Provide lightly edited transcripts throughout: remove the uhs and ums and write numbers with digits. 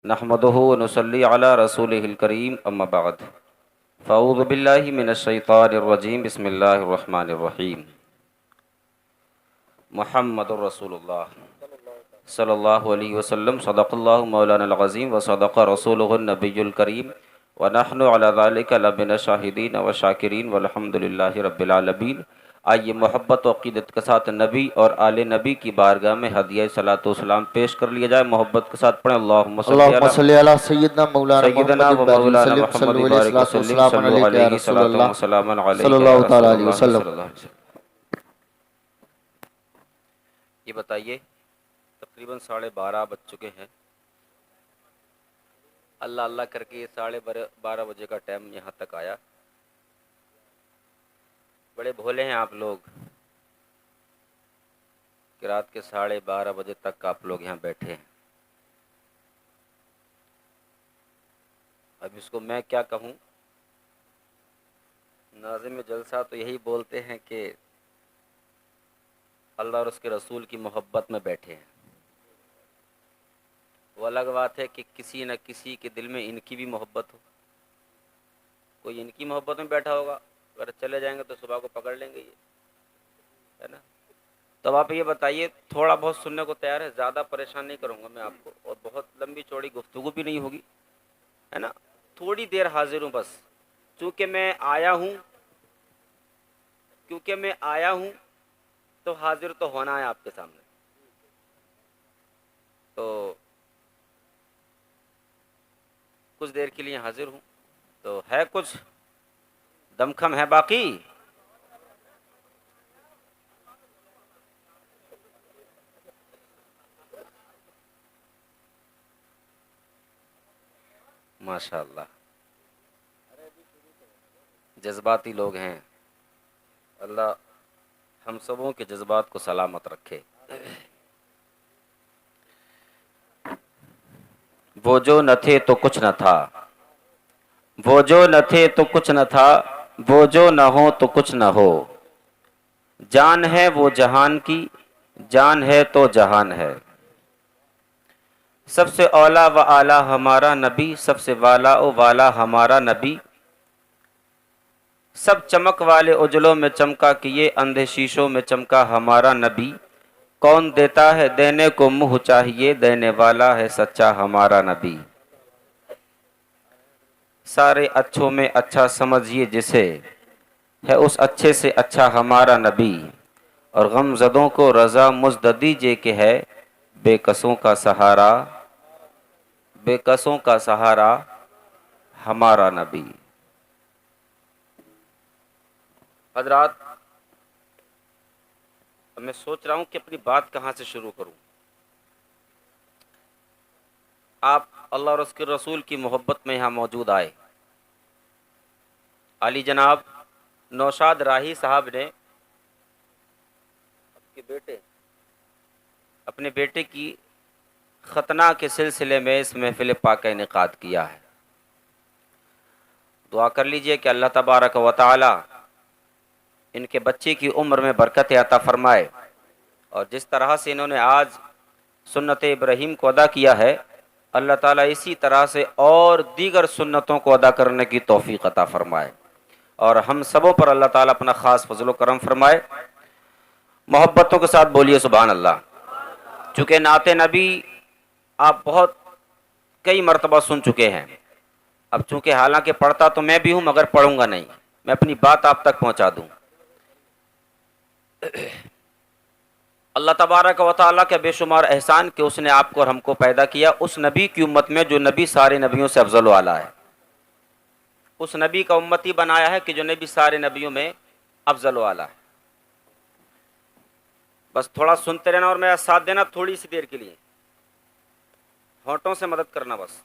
नहमदुहु व नुसल्ली अला रसूलिहिल करीम अम्मा बाद फ़अऊज़ु बिल्लाहि मिनश शैतानिर रजीम बिस्मिल्लाहिर रहमानिर रहीम मुहम्मदुर रसूलुल्लाह सल्लल्लाहु अलैहि वसल्लम सदक़ल्लाहु मौलानल अज़ीम व सदक़ रसूलुहुन नबियुल करीम व नहनु अला ज़ालिका लमिन शाहिदीन व शाकिरीन वल्हम्दुलिल्लाहि रब्बिल आलमीन। आइए मोहब्बत व अक़ीदत के साथ नबी और आले नबी की बारगाह में हदिया सलातो सलाम पेश कर लिया जाए। मोहब्बत के साथ पढ़ें अल्लाहुम्मा सल्ली अल्लाहुम्मा अला सल्ली अला सय्यिदना मौलाना सय्यदना मुहम्मदिन व बारिक मौलाना वसल्लम मोहम्मद सल्लु अलैहि बारिक सलातो वसल्लिम वस्सलाम सल्लु अलैका या अलैहि सलातो रसूलल्लाह व सलामन अलैका या सल्लल्लाहु ताला अलैहि रसूलल्लाह वसल्लम। सल्लल्लाहु अलैहि वसल्लम। ये बताइए, तकरीबन 12:30 बज चुके हैं। अल्लाह अल्लाह करके 12:30 बजे का टाइम यहाँ तक आया। बड़े भोले हैं आप लोग कि रात के 12:30 बजे तक आप लोग यहाँ बैठे हैं। अब इसको मैं क्या कहूँ। नाज़िम जलसा तो यही बोलते हैं कि अल्लाह और उसके रसूल की मोहब्बत में बैठे हैं। वो अलग बात है कि किसी न किसी के दिल में इनकी भी मोहब्बत हो। कोई इनकी मोहब्बत में बैठा होगा, अगर चले जाएंगे तो सुबह को पकड़ लेंगे ये, है ना। तब आप ये बताइए, थोड़ा बहुत सुनने को तैयार है? ज़्यादा परेशान नहीं करूँगा मैं आपको, और बहुत लंबी चौड़ी गुफ्तगू भी नहीं होगी, है ना। थोड़ी देर हाजिर हूँ बस, क्योंकि मैं आया हूँ तो हाजिर तो होना है आपके सामने। तो कुछ देर के लिए हाजिर हूँ, तो है कुछ दमखम है बाकी। माशाअल्लाह, जज्बाती लोग हैं। अल्लाह हम सबों के जज्बात को सलामत रखे। वो जो न थे तो कुछ न था, वो जो न थे तो कुछ न था, वो जो न हो तो कुछ न हो। जान है वो जहान की, जान है तो जहान है। सबसे औला व आला हमारा नबी, सबसे वाला ओ वाला हमारा नबी। सब चमक वाले उजलों में चमका, किए अंधे शीशों में चमका हमारा नबी। कौन देता है देने को मुँह चाहिए, देने वाला है सच्चा हमारा नबी। सारे अच्छों में अच्छा समझिए जिसे, है उस अच्छे से अच्छा हमारा नबी। और गमज़दों को रज़ा मुझ दीजिए कि है बेकसों का सहारा, बेकसों का सहारा हमारा नबी। हजरात, मैं सोच रहा हूँ कि अपनी बात कहाँ से शुरू करूँ। आप अल्लाह और उसके रसूल की मोहब्बत में यहाँ मौजूद आए। अली जनाब नौशाद राही साहब ने अपने बेटे की खतना के सिलसिले में इस महफिल पाक का इनेकाद किया है। दुआ कर लीजिए कि अल्लाह तबारक व तआला इनके बच्चे की उम्र में बरकत अता फरमाए, और जिस तरह से इन्होंने आज सुन्नत इब्राहीम को अदा किया है, अल्लाह ताला इसी तरह से और दीगर सुन्नतों को अदा करने की तौफीक अता फरमाए, और हम सबों पर अल्लाह ताला अपना ख़ास फजल करम फरमाए। मोहब्बतों के साथ बोलिए सुभान अल्लाह। चूँकि नाते नबी आप बहुत कई मरतबा सुन चुके हैं। अब चूँकि हालांकि पढ़ता तो मैं भी हूँ, मगर पढ़ूंगा नहीं, मैं अपनी बात आप तक पहुँचा दूँ। अल्लाह तबारक व तआला के बेशुमार एहसान कि उसने आपको और हमको पैदा किया उस नबी की उम्मत में जो नबी सारे नबियों से अफजल वाला है। उस नबी का उम्मती बनाया है कि जो नबी सारे नबियों में अफजल वाला है। बस थोड़ा सुनते रहना और मेरा साथ देना, थोड़ी सी देर के लिए होंठों से मदद करना बस।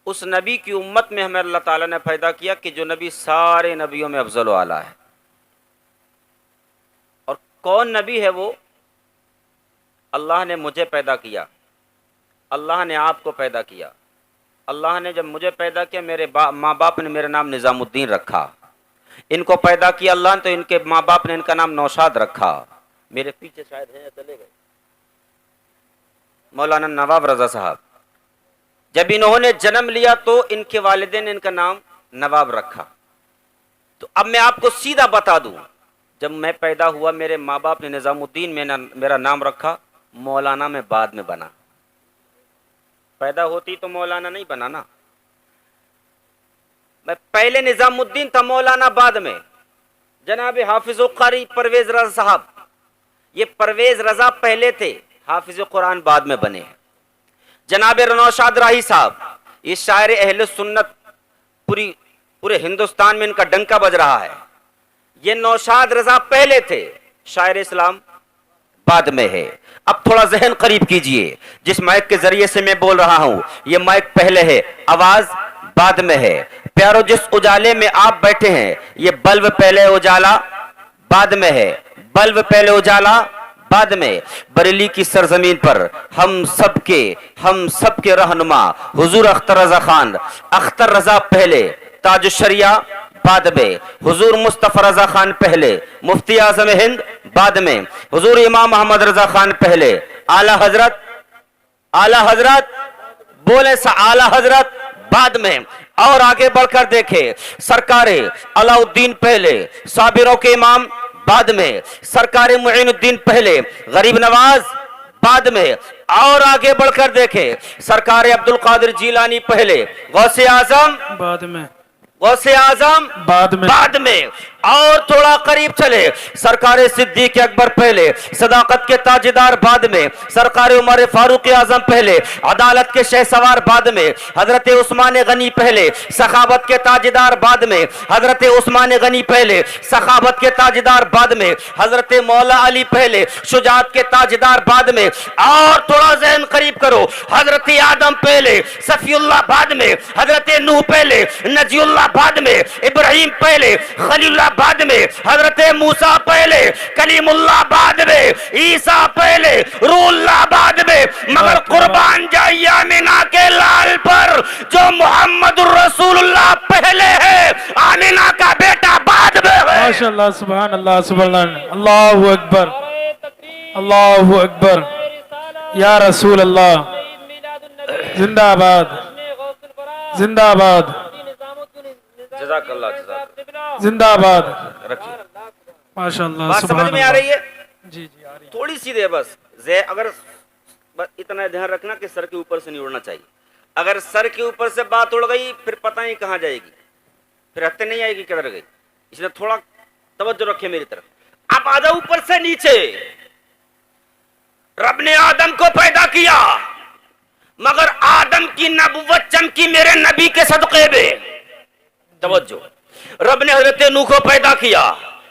उस नबी की उम्मत में हमें अल्लाह ताला ने पैदा किया कि जो नबी सारे नबियों में अफजल वाला है। और कौन नबी है वो? अल्लाह ने मुझे पैदा किया, अल्लाह ने आपको पैदा किया। अल्लाह ने जब मुझे पैदा किया, मेरे माँ बाप ने मेरा नाम निज़ामुद्दीन रखा। इनको पैदा किया अल्लाह ने, तो इनके माँ बाप ने इनका नाम नौशाद रखा। मेरे पीछे शायद हैं, चले गए। मौलाना नवाब रजा साहब। जब इन्होंने जन्म लिया तो इनके वालिदैन ने इनका नाम नवाब रखा। तो अब मैं आपको सीधा बता दूं, जब मैं पैदा हुआ मेरे माँ बाप ने निजामुद्दीन में मेरा नाम रखा, मौलाना में बाद में बना। पैदा होती तो मौलाना नहीं बना ना, मैं पहले निजामुद्दीन था, मौलाना बाद में। जनाब हाफिज़ कारी परवेज रजा साहब, ये परवेज रजा पहले थे, हाफिज कुरान बाद में बने हैं। जनाब नौशाद राही साहब, ये शायर अहले सुन्नत, पूरे हिंदुस्तान में इनका डंका बज रहा है। ये नौशाद रजा पहले थे, शायर इस्लाम बाद में है। अब थोड़ा जहन करीब कीजिए, जिस माइक के जरिए से मैं बोल रहा हूं, ये माइक पहले है, आवाज बाद में है। प्यारो, जिस उजाले में आप बैठे हैं, ये बल्ब पहले, उजाला बाद में है। बल्ब पहले, उजाला बाद में। बरेली की सरजमीन पर हम सबके रहनुमा हुजूर अख्तर रजा खान, अख्तर रजा पहले, ताज शरिया बाद में, हुजूर मुस्तफा रजा खान पहले, मुफ्ती आजम हिंद बाद में, हुजूर इमाम मोहम्मद रजा खान पहले, आला हजरत बोले सा आला हजरत बाद में। और आगे बढ़कर देखे, सरकारे अलाउद्दीन पहले, साबिरों के इमाम बाद में, सरकारे मुइनुद्दीन पहले, गरीब नवाज बाद में। और आगे बढ़कर देखे, सरकारे अब्दुल कादिर जीलानी पहले, गौसे आजम बाद में, गौसे आजम बाद में। और थोड़ा करीब चले, सरकारे सिद्दीक अकबर पहले, सदाकत के ताजदार बाद में, सरकारे उमर फारूक आजम पहले, अदालत के शहसवार बाद में, हजरत उस्मान गनी पहले, सखावत के ताजदार बाद में, हजरत उस्मान गनी पहले, सखावत के ताजदार बाद में, हजरत मौला अली पहले, शुजात के ताजदार बाद में। और थोड़ा जहन करीब करो, हजरत आदम पहले, सफीउल्लाह बाद में, हजरत नूह पहले, नजीउल्लाह बाद में, इब्राहिम पहले, खलीलुल्लाह बाद में, हजरत मूसा पहले, कलीमुल्लाह बाद में, ईसा पहले, रूहुल्लाह बाद में। मगर कुर्बान जाइए आमिना के लाल पर, जो मोहम्मद रसूलुल्लाह पहले है, आमिना का बेटा बाद में है। माशाअल्लाह, सुभान अल्लाह, सुभान अल्लाह, अल्लाहु अकबर, अल्लाहु अकबर, या रसूल अल्लाह, जिंदाबाद जिंदाबाद जिंदाबाद। माशाअल्लाह, समझ में आ रही है? जी जी आ रही है। थोड़ी सी दे बस, अगर बस इतना ध्यान रखना कि सर के ऊपर से नहीं उड़ना चाहिए। अगर सर के ऊपर से बात उड़ गई, फिर पता नहीं कहाँ जाएगी, फिर हफ्ते नहीं आएगी किधर गई। इसलिए थोड़ा तवज्जो रखे मेरी तरफ। आप आ जाओ ऊपर से नीचे। रब ने आदम को पैदा किया, मगर आदम की नबुव्वत चमकी मेरे नबी के सदक़े में। तवज्जो, रब ने हजरत नूह को पैदा किया,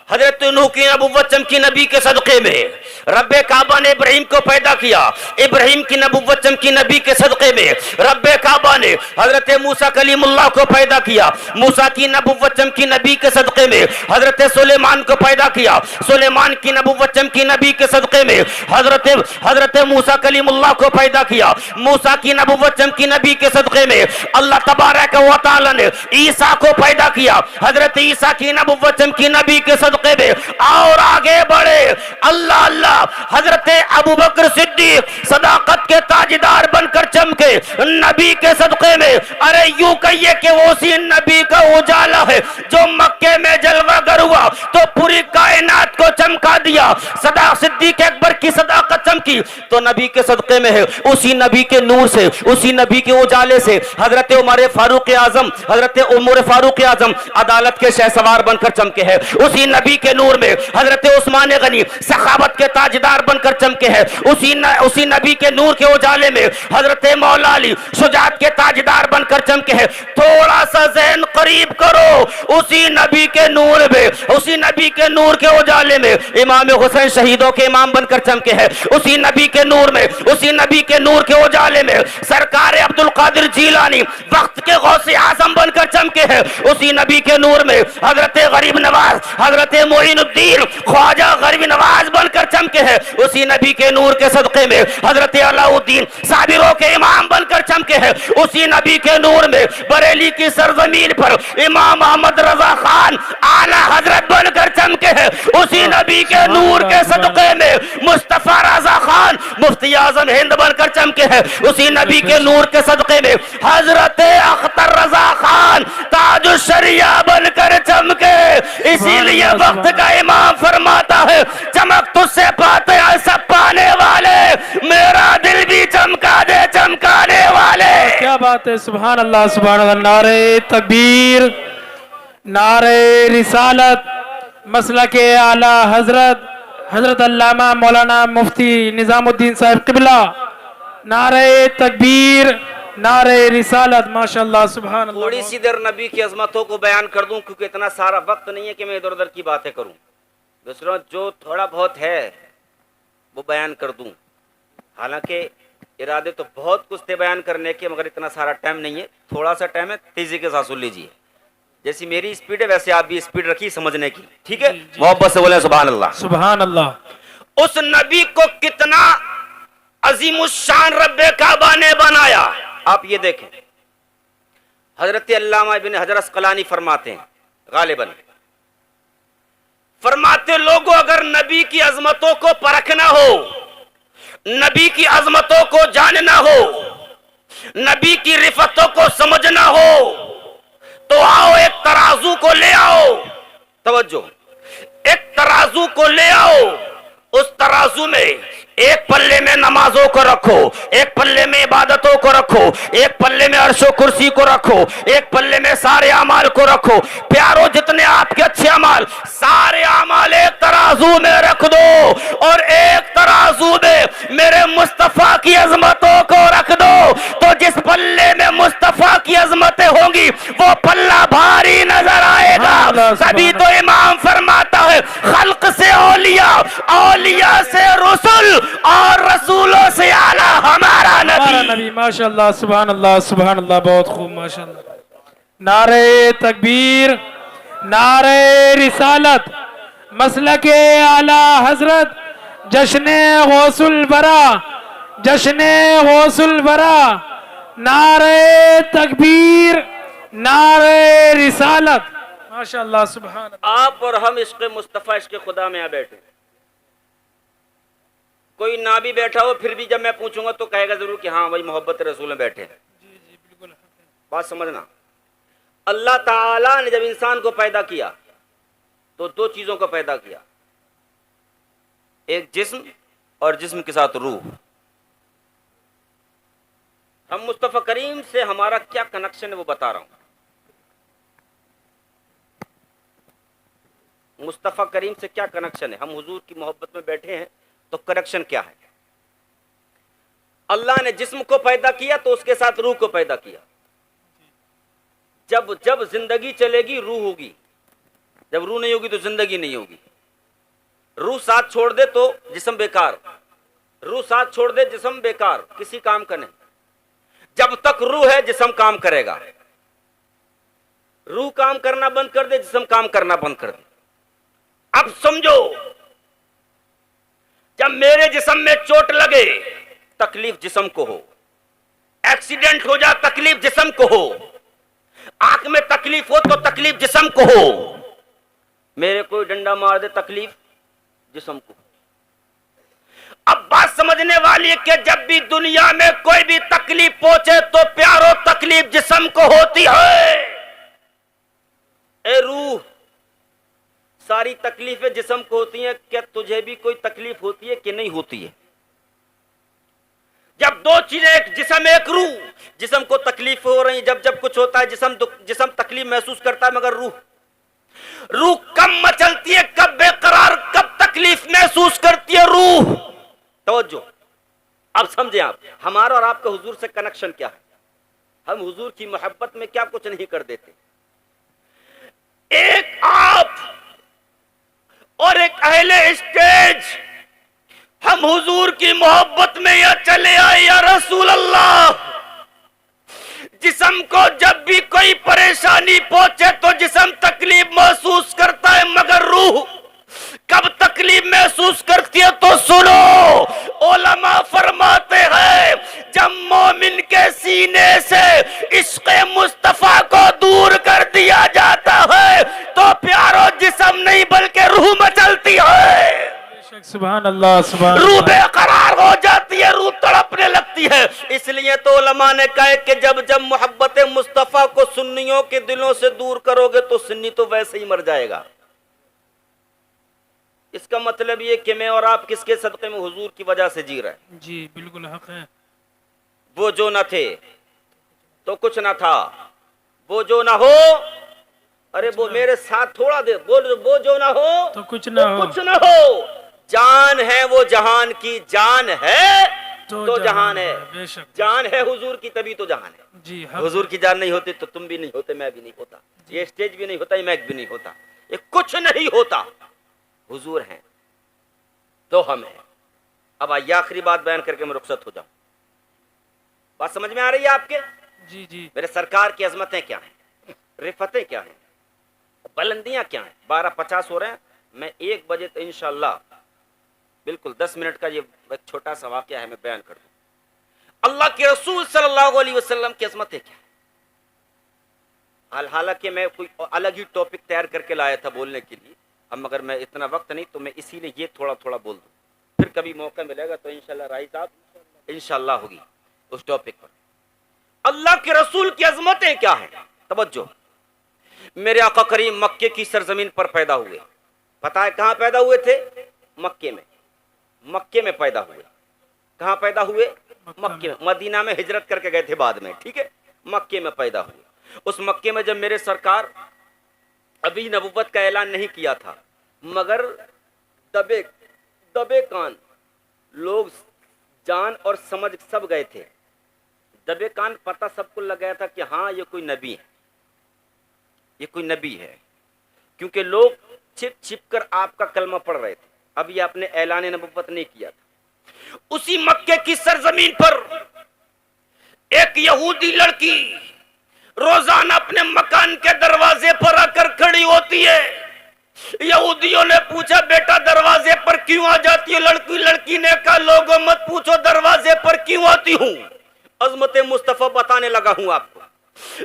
हजरत नूह की नबुव्वत चमकी नबी के सदक़े में। रब्बे काबा ने इब्राहिम को पैदा किया, इब्राहिम की नबुव्वत चमकी नबी के सदक़े में। रब्बे काबा ने हजरत मूसा कलीमुल्लाह को पैदा किया, मूसा की नबुव्वत चमकी नबी के सदक़े में। हजरत सुलेमान को पैदा किया, सुलेमान की नबुव्वत चमकी नबी के सदक़े में। हजरत मूसा कलीमुल्लाह को पैदा किया, मूसा की नबुव्वत चमकी नबी के सदक़े में। अल्लाह तबारक व तआला ने ईसा को पैदा किया, हजरत ईसा की नबुव्वत चमकी नबी के सदक़े में। और आगे बढ़े, अल्लाह अल्लाह, हजरत अबू बकर सिद्दीक सदाकत के ताजदार बनकर चमके नबी के सदक़े में। अरे यूं कहिए कि वो उसी नबी का उजाला है जो मक्के में जलवागर हुआ तो पूरी कायनात को चमका दिया। सदा सिद्दीक अकबर की सदाकत चमकी तो नबी के सदक़े में है। उसी नबी के नूर से, उसी नबी के उजाले से हजरत उमर फारूक आजम, हजरत उमर फारूक आजम अदालत के शहसवार बनकर चमके हैं। उसी नबी के नूर में हजरत उस्मान गनी सखावत के ताजदार बनकर चमके हैं। उसी नबी के नूर के उजाले में हजरत मौला अली शुजात के ताजदार बनकर चमके हैं। थोड़ा सा ज़हन करीब करो, उसी नबी के नूर में, उसी नबी के नूर के उजाले में इमाम हुसैन शहीदों के इमाम बनकर चमके हैं। उसी नबी के नूर में, उसी नबी के नूर के उजाले में सरकार अब्दुल कादिर जीलानी वक्त के गौसे आजम बनकर चमके हैं। उसी नबी के नूर में हजरत गरीब नवाज, हजरत मोइनुद्दीन ख्वाजा गरीब नवाज बनकर चमके हैं। उसी नबी के नूर के सदक़े में हजरत अलाउद्दीन साबिरों के इमाम बनकर चमके हैं, उसी नबी के नूर में बरेली की सरजमीन पर इमाम अहमद रजा खान आला हजरत बनकर चमके हैं, उसी नबी के नूर के सदक़े में मुस्तफा रजा खान मुफ्ती आजम हिंद बनकर चमके हैं, उसी नबी के नूर के सदक़े में हजरत अख्तर रजा खान ताजुश शरिया बनकर चमके। इसीलिए वक्त का इमाम फरमाता है, चमक तुझसे पाते हैं सब पाने वाले, मेरा दिल भी चमका दे चमकाने वाले। क्या बात है, सुभान अल्लाह सुभान अल्लाह। नारे तकबीर, नारे रिसालत, मसलके आला हजरत हजरत अल्लामा मौलाना मुफ्ती निजामुद्दीन साहब किबला, नारे तकबीर, नारे रिसालत, माशाअल्लाह सुभान अल्लाह। थोड़ी सी देर नबी की अजमतों को बयान कर दूं, क्योंकि इतना सारा वक्त नहीं है कि मैं इधर उधर की बातें करूं। दूसरों जो थोड़ा बहुत है वो बयान कर दूं, हालांकि इरादे तो बहुत कुछ थे बयान करने के, मगर इतना सारा टाइम नहीं है, थोड़ा सा टाइम है, तेजी के साथ सुन लीजिए। जैसी मेरी स्पीड है वैसे आप भी स्पीड रखिए समझने की, ठीक है? मोहब्बत से बोले सुभान अल्लाह सुभान अल्लाह। उस नबी को कितना अजीमुशान रब्बे काबा ने बनाया, आप ये देखें। हजरत अल्लामा इब्न हजर अस्कलानी फरमाते हैं, गालिबन फरमाते, लोगों अगर नबी की अजमतों को परखना हो, नबी की अजमतों को जानना हो, नबी की रिफतों को समझना हो, तो आओ एक तराजू को ले आओ। तवज्जो, एक तराजू को ले आओ, उस तराजू में एक पल्ले में नमाजों को रखो, एक पल्ले में इबादतों को रखो, एक पल्ले में अर्शो कुर्सी को रखो, एक पल्ले में सारे अमाल को रखो। प्यारो, जितने आपके अच्छे अमाल, सारे अमाल एक तराजू में रख दो और एक तराजू में मेरे मुस्तफा की अजमतों को रख दो, तो जिस पल्ले में मुस्तफा की अजमतें होंगी वो पल्ला भारी नजर आएगा। तभी तो इमाम फरमाता है, खल्क से औलिया, औलिया से रसूल और रसूलों से आला हमारा नबी। माशाअल्लाह सुभान अल्लाह सुभान अल्लाह, बहुत खूब माशाअल्लाह। नारे तकबीर, नारे रिसालत, मसलके आला हजरत, जश्ने गौसुल बरा, जश्ने गौसुल बरा, नारे तकबीर, नारे रिसालत, माशाअल्लाह सुभान अल्लाह। आप और हम इश्क़ मुस्तफ़ा इश्क़ खुदा में आ बैठे, कोई ना भी बैठा हो फिर भी जब मैं पूछूंगा तो कहेगा जरूर कि हाँ भाई मोहब्बत रसूल में बैठे हैं। बात समझना, अल्लाह ताला ने जब इंसान को पैदा किया तो दो चीजों को पैदा किया, एक जिस्म और जिस्म के साथ रूह। हम मुस्तफा करीम से हमारा क्या कनेक्शन है वो बता रहा हूं। मुस्तफा करीम से क्या कनेक्शन है, हम हुजूर की मोहब्बत में बैठे हैं तो कनेक्शन क्या है? अल्लाह ने जिस्म को पैदा किया तो उसके साथ रूह को पैदा किया। जब जब जिंदगी चलेगी रूह होगी, जब रूह नहीं होगी तो जिंदगी नहीं होगी। रूह साथ छोड़ दे तो जिस्म बेकार, रूह साथ छोड़ दे जिस्म बेकार, किसी काम का नहीं। जब तक रूह है जिस्म काम करेगा, रूह काम करना बंद कर दे जिस्म काम करना बंद कर दे। अब समझो, जब मेरे जिस्म में चोट लगे तकलीफ जिस्म को हो, एक्सीडेंट हो जा तकलीफ जिस्म को हो, आंख में तकलीफ हो तो तकलीफ जिस्म को हो, मेरे कोई डंडा मार दे तकलीफ जिस्म को। अब बात समझने वाली है कि जब भी दुनिया में कोई भी तकलीफ पहुंचे तो प्यारो तकलीफ जिस्म को होती है। ए रूह, सारी तकलीफें जिस्म को होती हैं, क्या तुझे भी कोई तकलीफ होती है कि नहीं होती है? जब दो चीजें, एक जिस्म एक रूह, जिस्म को तकलीफ हो रही है, जब जब कुछ होता है जिस्म तकलीफ महसूस करता है, मगर रूह कब मचलती है, कब बेकरार, कब तकलीफ महसूस करती है रूह। तवज्जो, अब समझे आप, हमारा और आपका हुजूर से कनेक्शन क्या है। हम हुजूर की मोहब्बत में क्या कुछ नहीं कर देते। एक आप और एक अहले स्टेज, हम हुजूर की मोहब्बत में या चले आए या रसूल अल्लाह। जिस्म को जब भी कोई परेशानी पहुंचे तो जिस्म तकलीफ महसूस करता है, मगर रूह कब तकलीफ महसूस करती है तो सुनो। उलमा फरमाते हैं, जब मोमिन के सीने से इश्क़ मुस्तफा को दूर कर दिया जाता है तो प्यारो जिस्म नहीं बल्कि रूह मचलती है, सुभान अल्लाह, सुभान रूह अल्लाह। बेकरार हो जाती है, रूह तड़पने लगती है। इसलिए तो उलमा ने कहा कि जब जब मोहब्बत मुस्तफा को सुन्नियों के दिलों से दूर करोगे तो सुन्नी तो वैसे ही मर जाएगा। इसका मतलब ये कि मैं और आप किसके सदक़े में हुजूर की वजह से जी रहे हैं। जी बिल्कुल हक है। वो जो न थे तो कुछ न था, वो जो ना हो, अरे वो मेरे साथ थोड़ा दे बोल, वो जो ना हो तो कुछ ना हो, कुछ ना हो। जान है वो जहान की, जान है तो जहान है, बेशक। जान है हुजूर की तभी तो जहान है। जी हुजूर की जान नहीं होती तो तुम भी नहीं होते, मैं भी नहीं होता, ये स्टेज भी नहीं होता, ये मैक भी नहीं होता, ये कुछ नहीं होता। हुजूर हैं तो हम हैं। अब आइए आखिरी बात बयान करके मैं रुखसत हो जाऊं। बात समझ में आ रही है आपके? जी जी। मेरे सरकार की अजमतें क्या हैं, रिफतें क्या हैं, बुलंदियां क्या हैं। 12:50 हो रहे हैं, मैं 1 बजे तो इंशाअल्लाह बिल्कुल 10 मिनट का ये एक छोटा सा वाकया है, मैं बयान कर दूं। अल्लाह के रसूल सल्लल्लाहु अलैहि वसल्लम की अजमतें क्या है। हालांकि मैं कोई अलग ही टॉपिक तैयार करके लाया था बोलने के लिए, अब मगर मैं इतना वक्त नहीं तो मैं इसीलिए ये थोड़ा थोड़ा बोल दूं, फिर कभी मौका मिलेगा तो इंशाल्लाह राही साहब इंशाल्लाह होगी उस टॉपिक पर। अल्लाह के रसूल की अजमतें क्या है, तवज्जो। मेरे आका करीम मक्के की सरजमीन पर पैदा हुए। पता है कहां पैदा हुए थे? मक्के में। मक्के में पैदा हुए। कहां पैदा हुए? मक्के में। मदीना में हिजरत करके गए थे बाद में, ठीक है। मक्के में पैदा हुए। उस मक्के में जब मेरे सरकार अभी नबुव्वत का ऐलान नहीं किया था, मगर दबे दबे कान लोग जान और समझ सब गए थे। दबे कान पता सबको लग गया था कि हाँ ये कोई नबी है, ये कोई नबी है, क्योंकि लोग छिप छिप कर आपका कलमा पढ़ रहे थे। अभी आपने ऐलान नबुव्वत नहीं किया था। उसी मक्के की सरजमीन पर एक यहूदी लड़की रोजाना अपने मकान के दरवाजे पर आकर खड़ी होती है। यहूदियों ने पूछा बेटा दरवाजे पर क्यों आ जाती है लड़की? लड़की ने कहा लोगों मत पूछो दरवाजे पर क्यों आती हूं, अजमत मुस्तफा बताने लगा हूं आपको।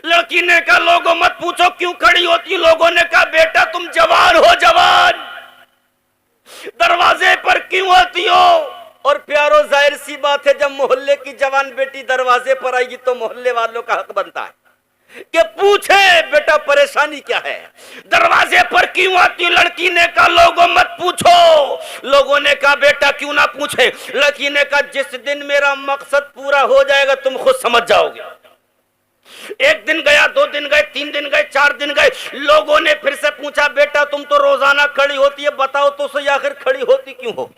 लड़की ने कहा लोगों मत पूछो क्यों खड़ी होती। लोगों ने कहा बेटा तुम जवान हो, जवान, दरवाजे पर क्यों आती हो? और प्यारो जाहिर सी बात है जब मोहल्ले की जवान बेटी दरवाजे पर आएगी तो मोहल्ले वालों का हक बनता है कि पूछे बेटा परेशानी क्या है, दरवाजे पर क्यों आती हो? लड़की ने कहा लोगों मत पूछो। लोगों ने कहा बेटा क्यों ना पूछे? लड़की ने कहा जिस दिन मेरा मकसद पूरा हो जाएगा तुम खुद समझ जाओगे। 1 दिन गया, 2 दिन गए, 3 दिन गए, 4 दिन गए। लोगों ने फिर से पूछा बेटा तुम तो रोजाना खड़ी होती है, बताओ तो सही आखिर खड़ी होती क्यों हो,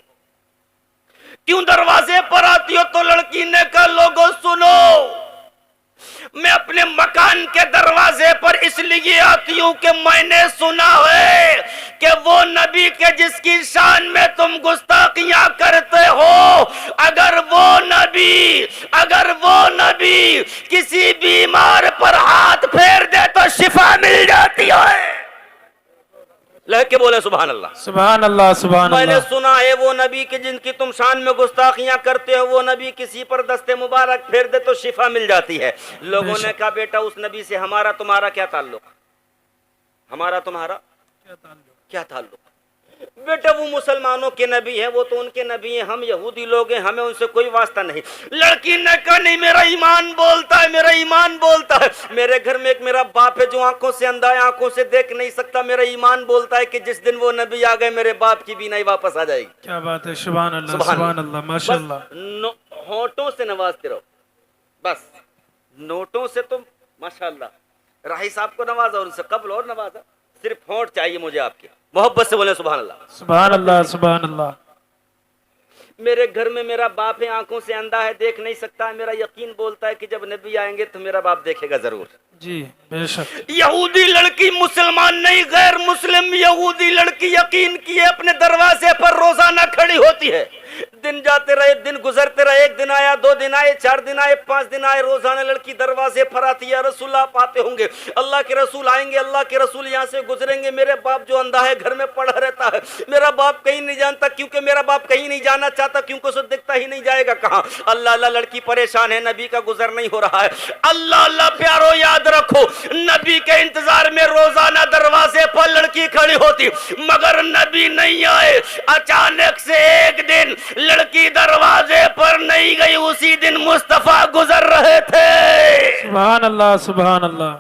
क्यों दरवाजे पर आती हो? तो लड़की ने कहा लोगों सुनो, मैं अपने मकान के दरवाजे पर इसलिए आती हूं कि मैंने सुना है कि वो नबी के जिसकी शान में तुम गुस्ताखियां करते हो, अगर वो नबी किसी बीमार पर हाथ फेर दे तो शिफा मिल जाती है। लहके बोले सुभान अल्लाह, सुभान अल्लाह, सुभान मैंने अल्लाह। सुना है वो नबी की जिनकी तुम शान में गुस्ताखियां करते हो, वो नबी किसी पर दस्ते मुबारक फेर दे तो शिफा मिल जाती है। लोगों ने कहा बेटा उस नबी से हमारा तुम्हारा क्या ताल्लुक, हमारा तुम्हारा क्या ताल्लुक? बेटा वो मुसलमानों के नबी है, वो तो उनके नबी हैं, हम यहूदी लोग हैं, हमें उनसे कोई वास्ता नहीं। लड़की ने कहा नहीं मेरा ईमान बोलता है, मेरा ईमान बोलता है। मेरे घर में एक मेरा बाप है जो आंखों से अंधा है, आंखों से देख नहीं सकता। मेरा ईमान बोलता है कि जिस दिन वो नबी आ गए मेरे बाप की बीनाई वापस आ जाएगी। क्या बात है, सुभान अल्लाह, सुभान अल्लाह, माशाअल्लाह। होठों से नवाजते रहो, बस नोटों से तो माशाअल्लाह राही साहब को नवाजा और उनसे कब्ल और नवाजा, सिर्फ होंठ चाहिए मुझे आपके। मोहब्बत से बोले सुभान अल्लाह, सुभान अल्लाह, सुभान अल्लाह। मेरे घर में मेरा बाप है, आंखों से अंधा है, देख नहीं सकता। मेरा यकीन बोलता है कि जब नबी आएंगे तो मेरा बाप देखेगा जरूर। जी बेशक। यहूदी लड़की, मुसलमान नहीं गैर मुस्लिम यहूदी लड़की, यकीन किए अपने दरवाजे पर रोजाना खड़ी होती है। दिन जाते रहे, दिन गुजरते रहे, 1 दिन आया, 2 दिन आए, 4 दिन आए, 5 दिन आए, रोजाना लड़की दरवाजे पर आती है, रसूल आप आते होंगे, अल्लाह के रसूल आएंगे, अल्लाह के रसूल यहाँ से गुजरेंगे, मेरे बाप जो अंधा है घर में पड़ा रहता है, मेरा बाप कहीं नहीं जानता, क्योंकि मेरा बाप कहीं नहीं जाना चाहता, क्योंकि उसे दिखता ही नहीं जाएगा कहाँ। अल्लाह अल्लाह लड़की परेशान है, नबी का गुजर नहीं हो रहा है। अल्लाह अल्लाह प्यारो याद रखो, नबी के इंतजार में रोजाना दरवाजे पर लड़की खड़ी होती, मगर नबी नहीं आए। अचानक से एक दिन लड़की दरवाजे पर नहीं गई, उसी दिन मुस्तफा गुजर रहे थे। सुभान अल्लाह, सुभान अल्लाह।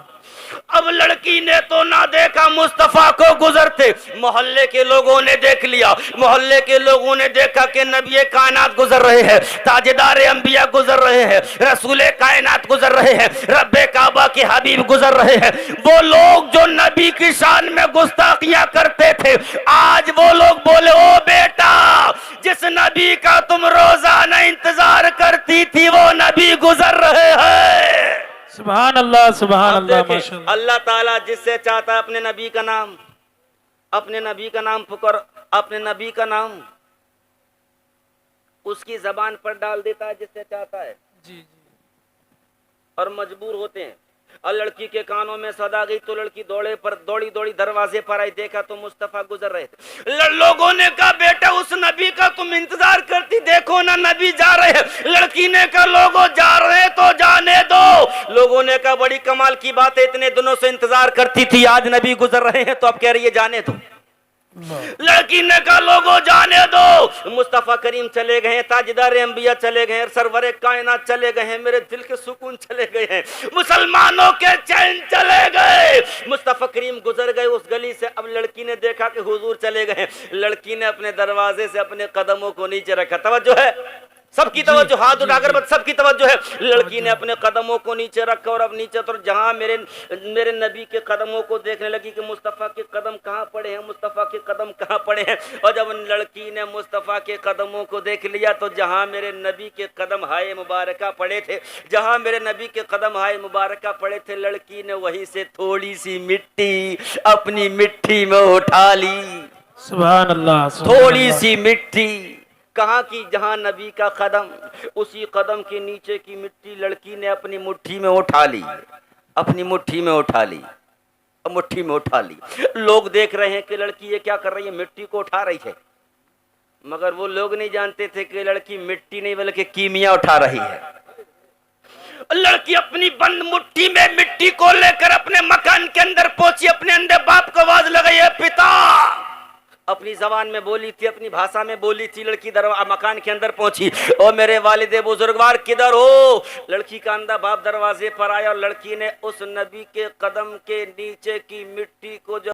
अब लड़की ने तो ना देखा मुस्तफा को गुजरते, मोहल्ले के लोगों ने देख लिया, मोहल्ले के लोगों ने देखा कि नबी कायनात गुजर रहे हैं, ताजदार अंबिया गुजर रहे हैं, रसूल कायनात गुजर रहे हैं, रब्बे काबा के हबीब गुजर रहे हैं। वो लोग जो नबी की शान में गुस्ताखियां करते थे, आज वो लोग बोले, ओ बेटा, जिस नबी का तुम रोजाना इंतजार करती थी वो नबी गुजर रहे हैं। सुभान अल्लाह, सुभान अल्लाह, माशाअल्लाह। अल्लाह ताला जिससे चाहता है अपने नबी का नाम, अपने नबी का नाम पुकार, अपने नबी का नाम उसकी जबान पर डाल देता है जिससे चाहता है। जी जी। और मजबूर होते हैं। और लड़की के कानों में सदा गई तो लड़की दौड़ी दौड़ी दरवाजे पर आई, देखा तो मुस्तफा गुजर रहे थे। लोगों ने कहा, बेटा उस नबी का तुम इंतजार करती, देखो ना नबी जा रहे हैं। लड़की ने कहा, लोगों जा रहे हैं तो जाने दो। लोगों ने कहा, बड़ी कमाल की बात है, इतने दिनों से इंतजार करती थी, आज नबी गुजर रहे हैं तो अब कह रही है जाने दो। लड़की ने कहा, लोगों जाने दो। मुस्तफा करीम चले गए हैं, ताजदार अंबिया चले गए हैं, सरवरे कायनात चले गए हैं, मेरे दिल के सुकून चले गए हैं, मुसलमानों के चैन चले गए। मुस्तफा करीम गुजर गए उस गली से। अब लड़की ने देखा कि हुजूर चले गए, लड़की ने अपने दरवाजे से अपने कदमों को नीचे रखा। तवज्जो है सबकी, तवज्जो, हाथ उठाकर बस सबकी तवज्जो है। लड़की ने अपने कदमों को नीचे रखा और अब नीचे तो जहां मेरे नबी के कदमों को देखने लगी कि मुस्तफा के कदम कहां पड़े हैं, मुस्तफा के कदम कहां पड़े हैं। और जब लड़की ने मुस्तफा के कदमों को देख लिया तो जहां मेरे नबी के कदम हाय मुबारका पड़े थे, जहां मेरे नबी के कदम हाय मुबारका पड़े थे, लड़की ने वहीं से थोड़ी सी मिट्टी अपनी मिट्टी में उठा ली। सुभान अल्लाह, थोड़ी सी मिट्टी कहाँ की, जहां नबी का कदम, उसी कदम के नीचे की मिट्टी लड़की ने अपनी मुट्ठी में उठा ली, अपनी मुट्ठी में उठा ली, मुट्ठी में उठा ली। लोग देख रहे हैं कि लड़की ये क्या कर रही है, मिट्टी को उठा रही है, मगर वो लोग नहीं जानते थे कि लड़की मिट्टी नहीं बल्कि कीमिया उठा रही है। लड़की अपनी बंद मुट्ठी में मिट्टी को लेकर अपने मकान के अंदर पहुंची, अपने अंदर बाप को आवाज लगाई, है पिता। अपनी जबान में बोली थी, अपनी भाषा में बोली थी। लड़की मकान के अंदर पहुंची, और मेरे वालिदे बुजुर्गवार किधर हो। लड़की का अंधा बाप दरवाजे पर आया और लड़की ने उस नबी के कदम के नीचे की मिट्टी को जो